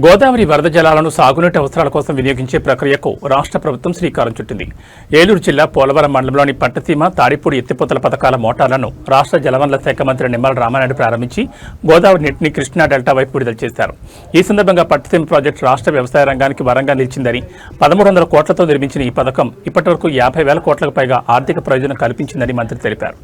గోదావరి వరద జలాలను సాగునీటి అవసరాల కోసం వినియోగించే ప్రక్రియకు రాష్ట్ర ప్రభుత్వం శ్రీకారం చుట్టింది. ఏలూరు జిల్లా పోలవరం మండలంలోని పట్టసీమ, తాడిపూడి ఎత్తిపోతల పథకాల మోటార్లను రాష్ట్ర జలవనరుల శాఖ మంత్రి నిమ్మల రామానాయుడు ప్రారంభించి గోదావరి నీటిని కృష్ణా డెల్టా వైపు విడుదల చేశారు. ఈ సందర్భంగా పట్టసీమ ప్రాజెక్టు రాష్ట్ర వ్యవసాయ రంగానికి వరంగా నిలిచిందని, 1,300 కోట్లతో నిర్మించిన ఈ పథకం ఇప్పటివరకు 50,000 కోట్లకు పైగా ఆర్థిక ప్రయోజనం కల్పించిందని మంత్రి తెలిపారు.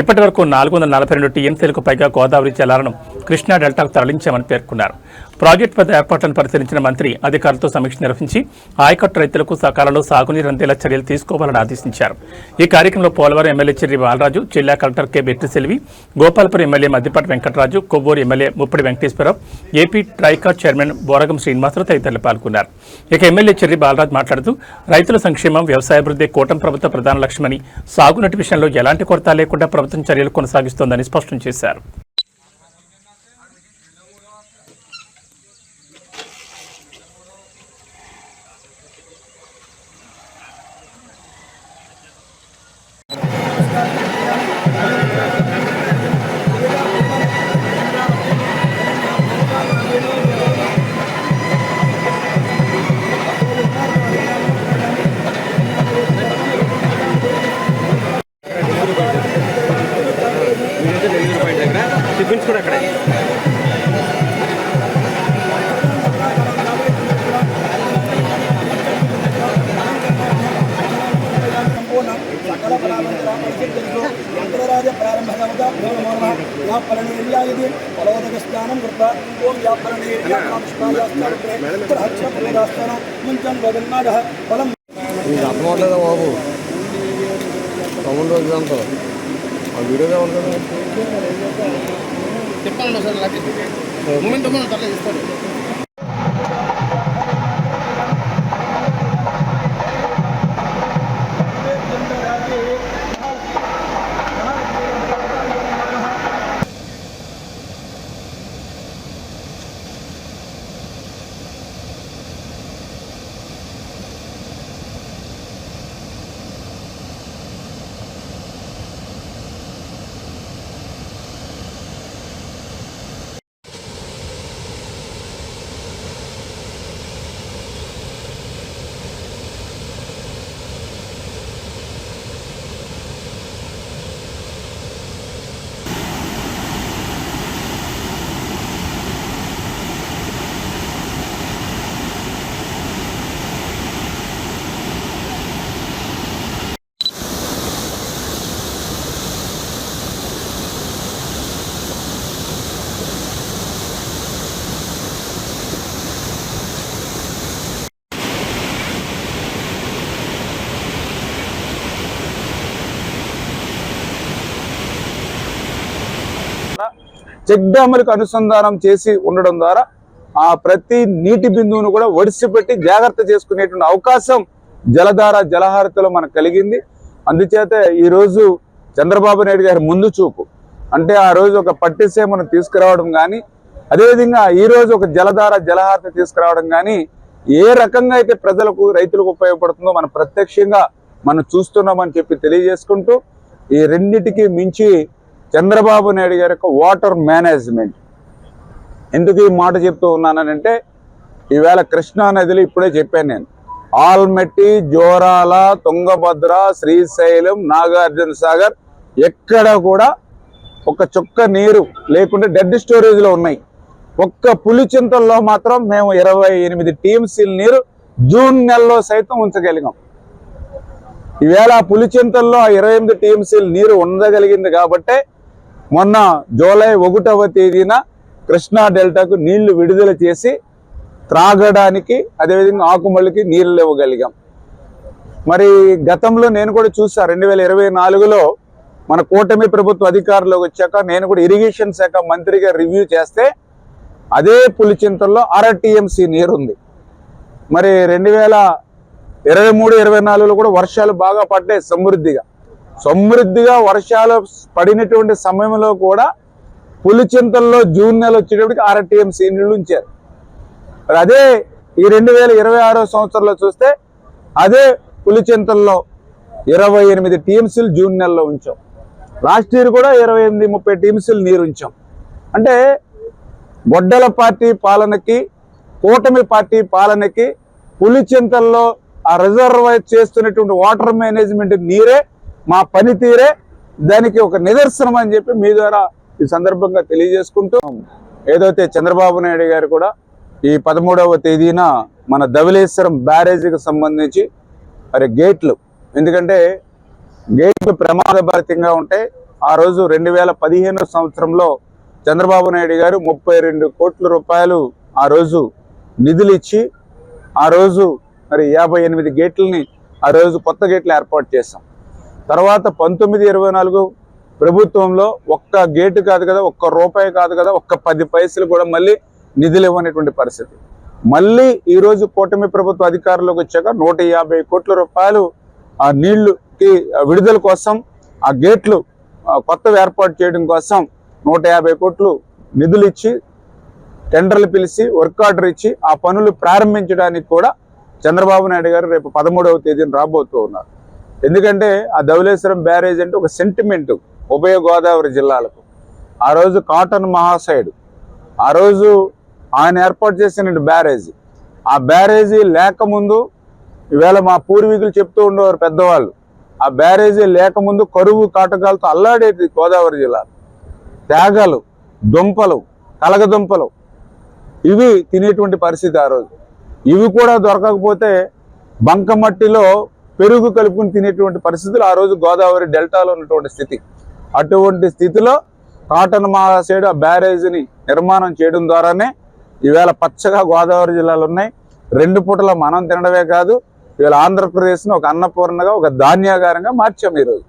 ఇప్పటివరకు 442 టీఎంసీలకు పైగా గోదావరి జలాలను కృష్ణా డెల్టాకు తరలించామని పేర్కొన్నారు. ప్రాజెక్టు వద్ద ఏర్పాట్లను పరిశీలించిన మంత్రి అధికారులతో సమీక్ష నిర్వహించి ఆయకట్టు రైతులకు సకాలంలో సాగునీరు అందేలా చర్యలు తీసుకోవాలని ఆదేశించారు. ఈ కార్యక్రమంలో పోలవరం ఎమ్మెల్యే చిర్రి బాలరాజు, జిల్లా collector K Bettiselvi, Gopalapuram MLA Maddipati Venkataraju, Kovvur MLA Muppidi Venkateswara Rao, AP Tricor chairman Boragam Srinivasa Rao తదితరులు పాల్గొన్నారు. ఇక ఎమ్మెల్యే చిర్రి బాలరాజు మాట్లాడుతూ రైతుల సంక్షేమం, వ్యవసాయాభివృద్ధి కూటమి ప్రభుత్వ ప్రధాన లక్ష్యమని, సాగునీటి విషయంలో ఎలాంటి కొరత లేకుండా ప్రభుత్వం చర్యలు కొనసాగిస్తోందని స్పష్టం చేశారు. టిఫిన్స్ కూడా అక్కడ అర్థమవట్లేదా బాబు? తమ్ముడు రోజులంతా ఆ వీడియోగా ఉంటుంది. చెప్పాలండి సార్, మూమెంట్ తరలే ఇస్తారు. చెక్ డ్యాములకు అనుసంధానం చేసి ఉండడం ద్వారా ఆ ప్రతి నీటి బిందువును కూడా ఒడిసిపెట్టి జాగ్రత్త చేసుకునేటువంటి అవకాశం జలధార జలహారతిలో మనకు కలిగింది. అందుచేత ఈరోజు చంద్రబాబు నాయుడు గారి ముందు చూపు అంటే ఆ రోజు ఒక పట్టిసీమను తీసుకురావడం కానీ, అదేవిధంగా ఈరోజు ఒక జలధార జలహారతి తీసుకురావడం కానీ ఏ రకంగా అయితే ప్రజలకు రైతులకు ఉపయోగపడుతుందో మనం ప్రత్యక్షంగా మనం చూస్తున్నామని చెప్పి తెలియజేసుకుంటూ, ఈ రెండింటికి మించి చంద్రబాబు నాయుడు గారి యొక్క వాటర్ మేనేజ్మెంట్. ఎందుకు ఈ మాట చెప్తూ ఉన్నానంటే, ఈవేళ కృష్ణా నదిలో ఇప్పుడే చెప్పాను నేను, ఆల్మట్టి, జోరాల, తుంగభద్ర, శ్రీశైలం, నాగార్జున సాగర్ ఎక్కడ కూడా ఒక చుక్క నీరు లేకుండా డెడ్ స్టోరేజ్లో ఉన్నాయి. ఒక్క పులిచింతల్లో మాత్రం మేము 28 టీఎంసీల నీరు జూన్ నెలలో సైతం ఉంచగలిగాం. ఈవేళ పులిచింతల్లో 28 టీఎంసీల నీరు ఉండగలిగింది కాబట్టే మొన్న జూలై 1వ తేదీన కృష్ణా డెల్టాకు నీళ్లు విడుదల చేసి త్రాగడానికి, అదేవిధంగా ఆకుమళ్ళకి నీళ్లు ఇవ్వగలిగాం. మరి గతంలో నేను కూడా చూసా, 2024లో మన కూటమి ప్రభుత్వ అధికారంలోకి వచ్చాక నేను కూడా ఇరిగేషన్ శాఖ మంత్రిగా రివ్యూ చేస్తే అదే పులిచింతల్లో 1/2 టీఎంసీ నీరు ఉంది. మరి 2023-24లో కూడా వర్షాలు బాగా పడ్డాయి, సమృద్ధిగా వర్షాలు పడినటువంటి సమయంలో కూడా పులిచింతల్లో జూన్ నెల వచ్చేటప్పటికి 1/2 టీఎంసీ నీళ్లు ఉంచారు. మరి అదే ఈ 2026 సంవత్సరంలో చూస్తే అదే పులిచింతల్లో 28 టీఎంసీలు జూన్ నెలలో ఉంచాం. లాస్ట్ ఇయర్ కూడా 28-30 టీఎంసీలు నీరు ఉంచాం. అంటే గొడ్డల పార్టీ పాలనకి కూటమి పార్టీ పాలనకి పులిచింతల్లో ఆ రిజర్వాయర్ చేస్తున్నటువంటి వాటర్ మేనేజ్మెంట్ నీరే మా పనితీరే దానికి ఒక నిదర్శనం అని చెప్పి మీ ద్వారా ఈ సందర్భంగా తెలియజేసుకుంటూ, ఏదైతే చంద్రబాబు నాయుడు గారు కూడా ఈ 13వ తేదీన మన ధవళేశ్వరం బ్యారేజీకి సంబంధించి మరి గేట్లు, ఎందుకంటే గేట్లు ప్రమాదభరితంగా ఉంటాయి. ఆ రోజు 2015 సంవత్సరంలో చంద్రబాబు నాయుడు గారు 32 కోట్ల రూపాయలు ఆ రోజు నిధులు ఇచ్చి ఆ రోజు మరి 58 గేట్లని ఆ రోజు కొత్త గేట్లు ఏర్పాటు చేశాం. తర్వాత 19-24 ప్రభుత్వంలో ఒక్క గేటు కాదు కదా, ఒక్క రూపాయి కాదు కదా, ఒక్క 10 పైసలు కూడా మళ్ళీ నిధులు ఇవ్వనటువంటి పరిస్థితి. మళ్ళీ ఈరోజు కూటమి ప్రభుత్వ అధికారంలోకి వచ్చాక 150 కోట్ల రూపాయలు ఆ నీళ్లుకి విడుదల కోసం, ఆ గేట్లు కొత్తవి ఏర్పాటు చేయడం కోసం 150 కోట్లు నిధులు ఇచ్చి టెండర్లు పిలిచి వర్క్ ఆర్డర్ ఇచ్చి ఆ పనులు ప్రారంభించడానికి కూడా చంద్రబాబు నాయుడు గారు రేపు 13వ తేదీన రాబోతూ ఉన్నారు. ఎందుకంటే ఆ ధవళేశ్వరం బ్యారేజ్ అంటే ఒక సెంటిమెంట్ ఉభయ గోదావరి జిల్లాలకు. ఆ రోజు కాటన్ మహాశయుడు ఆ రోజు ఆయన ఏర్పాటు చేసిన బ్యారేజీ, ఆ బ్యారేజీ లేకముందు ఈవేళ మా పూర్వీకులు చెప్తూ ఉండేవారు పెద్దవాళ్ళు, ఆ బ్యారేజీ లేకముందు కరువు కాటకాలతో అల్లాడేది గోదావరి జిల్లాలో. తేగలు, దుంపలు, కలగదుంపలు ఇవి తినేటువంటి పరిస్థితి ఆ రోజు. ఇవి కూడా దొరకకపోతే బంకమట్టిలో పెరుగు కలుపుకుని తినేటువంటి పరిస్థితులు ఆ రోజు గోదావరి డెల్టాలో ఉన్నటువంటి స్థితి. అటువంటి స్థితిలో కాటన్ మహాశయుడు ఆ బ్యారేజీని నిర్మాణం చేయడం ద్వారానే ఈవేళ పచ్చగా గోదావరి జిల్లాలు ఉన్నాయి. 2 పూటల మనం తినడమే కాదు, ఈవేళ ఆంధ్రప్రదేశ్ను ఒక అన్నపూర్ణగా, ఒక ధాన్యాగారంగా మార్చాం ఈరోజు.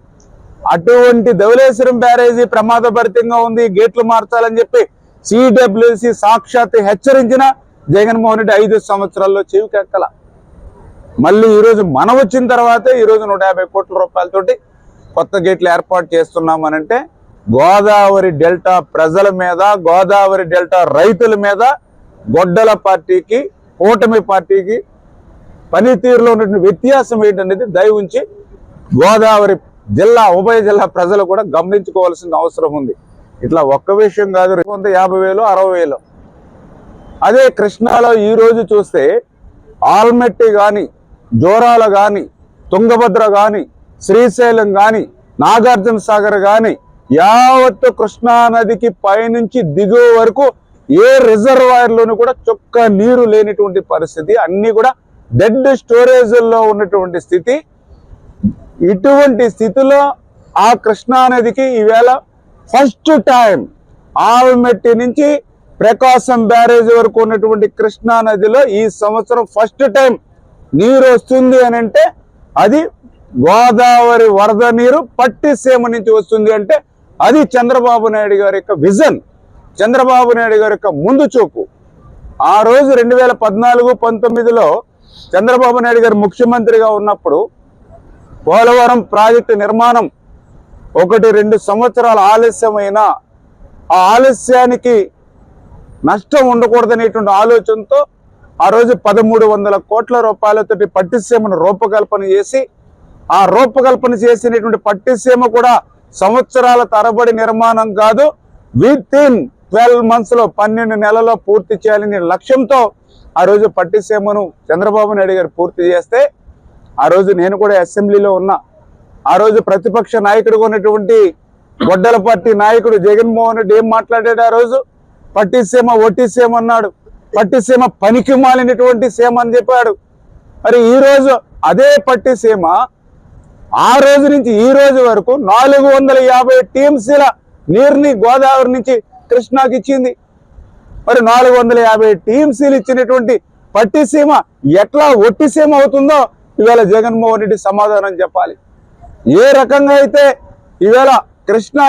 అటువంటి ధవళేశ్వరం బ్యారేజీ ప్రమాదభరితంగా ఉంది, గేట్లు మార్చాలని చెప్పి సిడబ్ల్యూసి సాక్షాత్ హెచ్చరించిన జగన్మోహన్ రెడ్డి 5 సంవత్సరాల్లో చెవికెక్కల. మళ్ళీ ఈరోజు మనం వచ్చిన తర్వాతే ఈరోజు 150 కోట్ల రూపాయలతోటి కొత్త గేట్లు ఏర్పాటు చేస్తున్నామనంటే గోదావరి డెల్టా ప్రజల మీద, గోదావరి డెల్టా రైతుల మీద గొడ్డల పార్టీకి, కూటమి పార్టీకి పనితీరులో ఉన్నటువంటి వ్యత్యాసం ఏంటనేది దయ ఉంచి గోదావరి జిల్లా, ఉభయ జిల్లా ప్రజలు కూడా గమనించుకోవాల్సిన అవసరం ఉంది. ఇట్లా ఒక్క విషయం కాదు, 50,000 60,000. అదే కృష్ణాలో ఈరోజు చూస్తే ఆల్మెట్టి కానీ, జోరాల కానీ, తుంగభద్ర కానీ, శ్రీశైలం కానీ, నాగార్జున సాగర్ కానీ యావత్తు కృష్ణానదికి పైనుంచి దిగువ వరకు ఏ రిజర్వాయర్లోనూ కూడా చుక్క నీరు లేనిటువంటి పరిస్థితి, అన్ని కూడా డెడ్ స్టోరేజ్ల్లో ఉన్నటువంటి స్థితి. ఇటువంటి స్థితిలో ఆ కృష్ణానదికి ఈవేళ ఫస్ట్ టైం ఆల్మెట్టి నుంచి ప్రకాశం బ్యారేజ్ వరకు ఉన్నటువంటి కృష్ణానదిలో ఈ సంవత్సరం ఫస్ట్ టైం నీరు వస్తుంది అని అంటే అది గోదావరి వరద నీరు పట్టిసీమ నుంచి వస్తుంది అంటే అది చంద్రబాబు నాయుడు గారి యొక్క విజన్, చంద్రబాబు నాయుడు గారి యొక్క ముందు చూపు. ఆ రోజు 2014-19లో చంద్రబాబు నాయుడు గారు ముఖ్యమంత్రిగా ఉన్నప్పుడు పోలవరం ప్రాజెక్టు నిర్మాణం 1-2 సంవత్సరాలు ఆలస్యమైన ఆ ఆలస్యానికి నష్టం ఉండకూడదనేటువంటి ఆలోచనతో ఆ రోజు 1,300 కోట్ల రూపాయలతోటి పట్టిసీమను రూపకల్పన చేసి, ఆ రూపకల్పన చేసినటువంటి పట్టిసీమ కూడా సంవత్సరాల తరబడి నిర్మాణం కాదు, వితిన్ 12 మంత్స్లో 12 నెలల్లో పూర్తి చేయాలనే లక్ష్యంతో ఆ రోజు పట్టిసీమను చంద్రబాబు నాయుడు గారు పూర్తి చేస్తే, ఆ రోజు నేను కూడా అసెంబ్లీలో ఉన్నా. ఆ రోజు ప్రతిపక్ష నాయకుడుగా ఉన్నటువంటి గొడ్డల పార్టీ నాయకుడు జగన్మోహన్ రెడ్డి ఏం మాట్లాడాడు? ఆ రోజు పట్టిసీమ ఒట్టిసీమ అన్నాడు, పట్టిసీమ పనికి మాలినటువంటి సీమ అని చెప్పాడు. మరి ఈ రోజు అదే పట్టిసీమ ఆ రోజు నుంచి ఈ రోజు వరకు 450 టీఎంసీల నీరుని గోదావరి నుంచి కృష్ణాకి ఇచ్చింది. మరి 450 టీఎంసీలు ఇచ్చినటువంటి పట్టిసీమ ఎట్లా ఒట్టిసీమ అవుతుందో ఈవేళ జగన్మోహన్ రెడ్డి సమాధానం చెప్పాలి. ఏ రకంగా అయితే ఈవేళ కృష్ణా